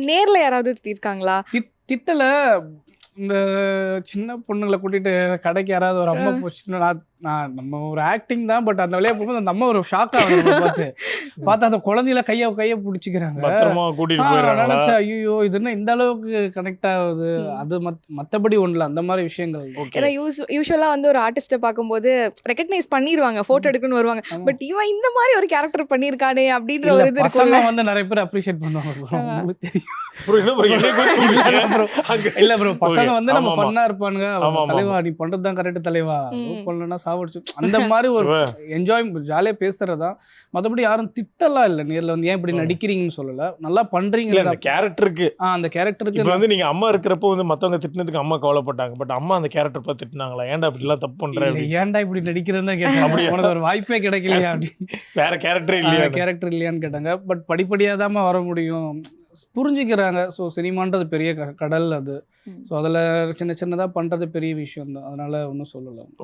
நேர்ல யாராவது திட்டிருக்காங்களா? திட்டல. இந்த சின்ன பொண்ணுங்களை கூட்டிட்டு கடைக்கு யாராவது ஒரு அம்மா போச்சுன்னா நம்ம ஒரு ஆக்டிங் தான், பட் அந்த வழியா போகும்போது அந்த அம்மா ஒரு ஷாக் ஆகுது பார்த்து அந்த குழந்தையில கையை பிடிச்சிக்கிறாங்க. நினைச்சா ஐயோ இது என்ன இந்த அளவுக்கு கனெக்ட் ஆகுது. அது மத்தபடி ஒண்ணுல அந்த மாதிரி விஷயங்கள். ஏன்னா யூஸ்வலா வந்து ஒரு ஆர்டிஸ்ட பார்க்கும்போது ரெகக்னைஸ் பண்ணிடுவாங்க, போட்டோ எடுக்கணும்னு வருவாங்க. பட் இவன் இந்த மாதிரி ஒரு கேரக்டர் பண்ணிருக்கானே அப்படின்ற ஒரு இது இருக்குல்ல. வந்து நிறைய பேர் அப்ரிஷியேட் பண்ணுவாங்க. உங்களுக்கு தெரியும். இல்ல ப்ரோ, பசங்க வந்து நம்ம ஃபன்னா இருப்பானுங்க. தலைவா நீ பண்றதுதான் கரெக்ட் தலைவா, பண்ணலன்னா சாவடிச்சு அந்த மாதிரி ஒரு என்ஜாய் ஜாலியா பேசுறதா. மத்தபடி யாரும் திட்டலாம் இல்ல. நேர்ல வந்து ஏன் இப்படி நடிக்கிறீங்கன்னு சொல்லல, நல்லா பண்றீங்க. அந்த கேரக்டருக்கு அந்த கேரக்டருக்கு வந்து நீங்க அம்மா இருக்கிறப்போ வந்து மத்தவங்க திட்டினதுக்கு அம்மா கவலைப்பட்டாங்க. பட் அம்மா அந்த கேரக்டர் பார்த்து திட்டினாங்களா, ஏன்டா இப்படி எல்லாம் தப்பு பண்ற, ஏன்டா இப்படி நடிக்கிறேன்னு கேட்டாங்க. உனக்கு ஒரு வாய்ப்பே கிடைக்கலையா அப்படி, வேற கேரக்டர் இல்லையான்னு கேட்டாங்க. பட் படிப்படியாக தான் வர முடியும், புரிஞ்சுக்கிறாங்க. ஸோ சினிமான்றது பெரிய கடல் அது. ஸோ அதில் சின்னதாக பண்ணுறது பெரிய விஷயம் தான். அதனால ஒன்றும் சொல்லலாம்.